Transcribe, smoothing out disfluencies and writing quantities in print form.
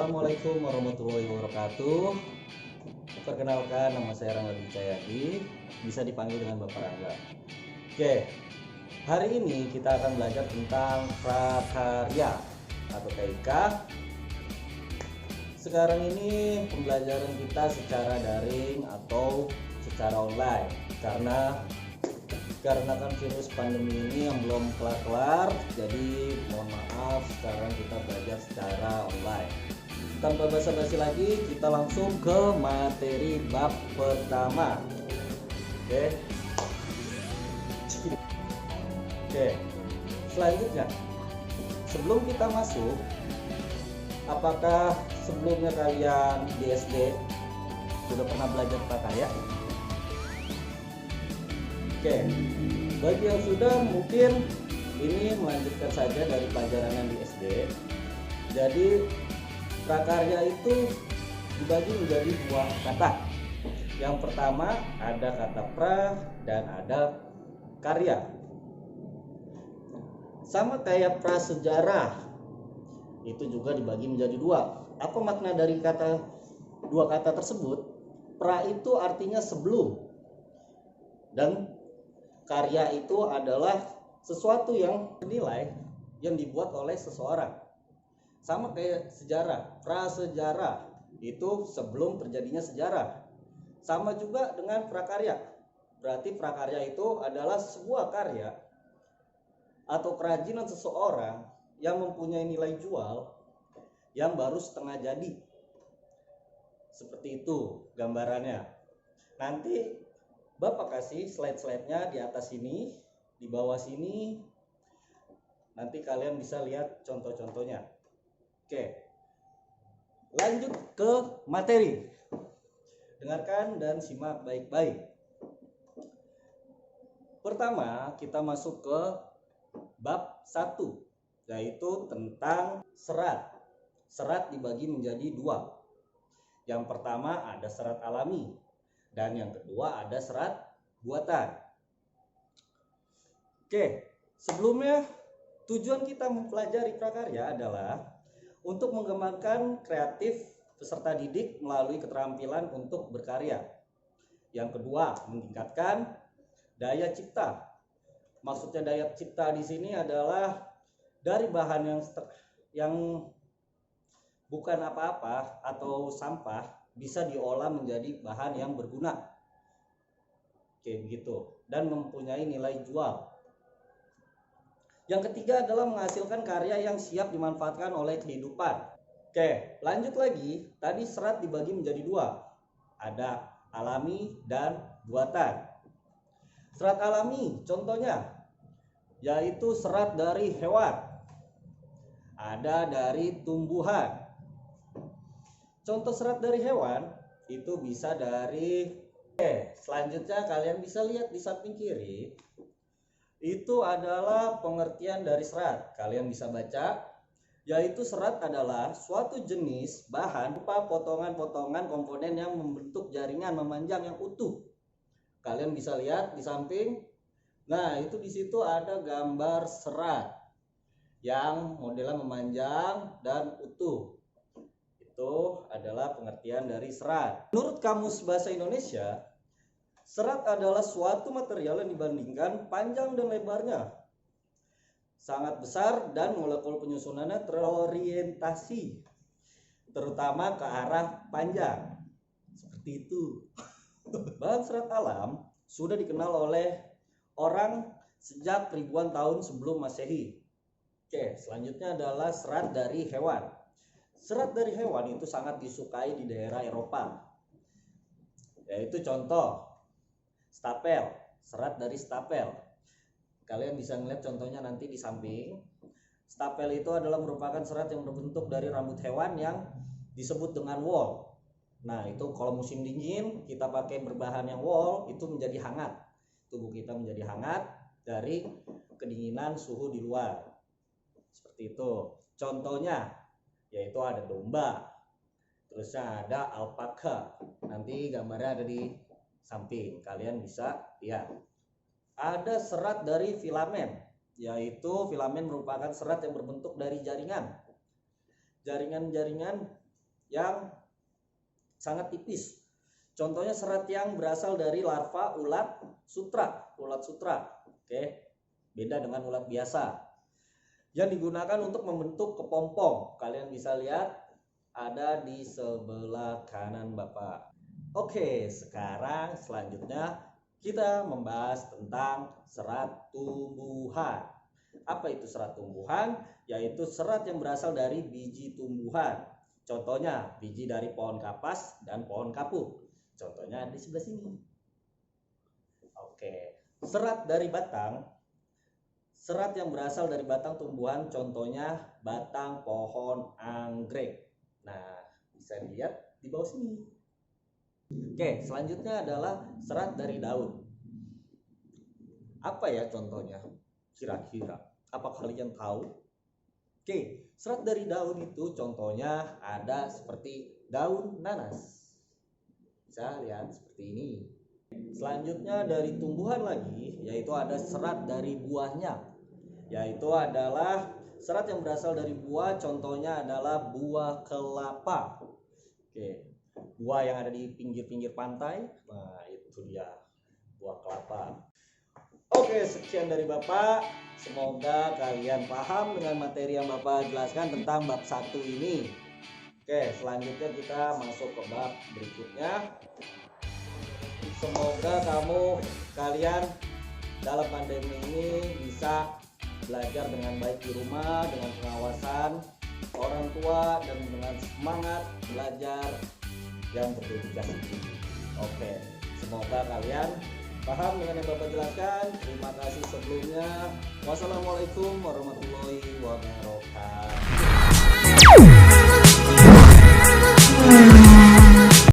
Assalamualaikum warahmatullahi wabarakatuh. Perkenalkan, nama saya Rangga Wicayadi, bisa dipanggil dengan Bapak Rangga. Oke, hari ini kita akan belajar tentang prakarya atau TIK. Sekarang ini pembelajaran kita secara daring atau secara online karena kan virus pandemi ini yang belum kelar-kelar, jadi mohon maaf sekarang kita belajar secara online. Tanpa basa-basi lagi, kita langsung ke materi bab pertama. Oke. Selanjutnya, sebelum kita masuk, apakah sebelumnya kalian di SD sudah pernah belajar prakarya? Oke, bagi yang sudah mungkin ini melanjutkan saja dari pelajaran yang di SD. Jadi prakarya itu dibagi menjadi dua kata. Yang pertama ada kata pra dan ada karya. Sama kayak prasejarah, itu juga dibagi menjadi dua. Apa makna dari dua kata tersebut? Pra itu artinya sebelum, dan karya itu adalah sesuatu yang bernilai yang dibuat oleh seseorang. Sama kayak sejarah, prasejarah itu sebelum terjadinya sejarah. Sama juga dengan prakarya. Berarti prakarya itu adalah sebuah karya atau kerajinan seseorang yang mempunyai nilai jual yang baru setengah jadi. Seperti itu gambarannya. Nanti Bapak kasih slide-slide-nya di atas sini, di bawah sini. Nanti kalian bisa lihat contoh-contohnya. Oke. Lanjut ke materi. Dengarkan dan simak baik-baik. Pertama, kita masuk ke bab 1, yaitu tentang serat. Serat dibagi menjadi dua. Yang pertama ada serat alami, dan yang kedua ada serat buatan. Oke, sebelumnya tujuan kita mempelajari prakarya adalah untuk mengembangkan kreatif peserta didik melalui keterampilan untuk berkarya. Yang kedua, meningkatkan daya cipta. Maksudnya daya cipta di sini adalah dari bahan yang bukan apa-apa atau sampah bisa diolah menjadi bahan yang berguna. Oke, begitu. Dan mempunyai nilai jual. Yang ketiga adalah menghasilkan karya yang siap dimanfaatkan oleh kehidupan. Oke, lanjut lagi. Tadi serat dibagi menjadi dua. Ada alami dan buatan. Serat alami contohnya yaitu serat dari hewan. Ada dari tumbuhan. Contoh serat dari hewan itu bisa dari selanjutnya kalian bisa lihat di samping kiri. Itu adalah pengertian dari serat. Kalian bisa baca, yaitu serat adalah suatu jenis bahan berupa potongan-potongan komponen yang membentuk jaringan memanjang yang utuh. Kalian bisa lihat di samping. Nah, itu di situ ada gambar serat yang modelnya memanjang dan utuh. Itu adalah pengertian dari serat. Menurut Kamus Bahasa Indonesia, serat adalah suatu material yang dibandingkan panjang dan lebarnya sangat besar dan molekul penyusunannya terorientasi terutama ke arah panjang. Seperti itu. Bahan serat alam sudah dikenal oleh orang sejak ribuan tahun sebelum Masehi. Oke, selanjutnya adalah serat dari hewan. Serat dari hewan itu sangat disukai di daerah Eropa. Yaitu contoh stapel, serat dari stapel. Kalian bisa melihat contohnya nanti di samping. Stapel itu adalah merupakan serat yang berbentuk dari rambut hewan yang disebut dengan wool. Nah, itu kalau musim dingin kita pakai berbahan yang wool, itu menjadi hangat. Tubuh kita menjadi hangat dari kedinginan suhu di luar. Seperti itu. Contohnya yaitu ada domba, terusnya ada alpaka. Nanti gambarnya ada di samping, kalian bisa lihat. Ada serat dari filamen, yaitu filamen merupakan serat yang berbentuk dari jaringan. Jaringan-jaringan yang sangat tipis. Contohnya serat yang berasal dari larva ulat sutra. Oke, beda dengan ulat biasa. Yang digunakan untuk membentuk kepompong. Kalian bisa lihat ada di sebelah kanan Bapak. Oke, sekarang selanjutnya kita membahas tentang serat tumbuhan. Apa itu serat tumbuhan? Yaitu serat yang berasal dari biji tumbuhan. Contohnya biji dari pohon kapas dan pohon kapuk. Contohnya di sebelah sini. Oke, serat dari batang. Serat yang berasal dari batang tumbuhan, contohnya batang pohon anggrek. Nah, bisa dilihat di bawah sini. Oke, selanjutnya adalah serat dari daun. Apa ya contohnya? Kira-kira, apa kalian tahu? Oke, serat dari daun itu contohnya ada seperti daun nanas. Bisa lihat seperti ini. Selanjutnya dari tumbuhan lagi, yaitu ada serat dari buahnya, yaitu adalah serat yang berasal dari buah, contohnya adalah buah kelapa. Oke, buah yang ada di pinggir-pinggir pantai, nah itu dia buah kelapa. Oke, sekian dari Bapak. Semoga kalian paham dengan materi yang Bapak jelaskan tentang bab 1 ini. Oke, selanjutnya kita masuk ke bab berikutnya. Semoga kalian dalam pandemi ini bisa belajar dengan baik di rumah, dengan pengawasan orang tua dan dengan semangat belajar yang berdedikasi tinggi. Oke, semoga kalian paham dengan yang Bapak jelaskan. Terima kasih sebelumnya. Wassalamualaikum warahmatullahi wabarakatuh.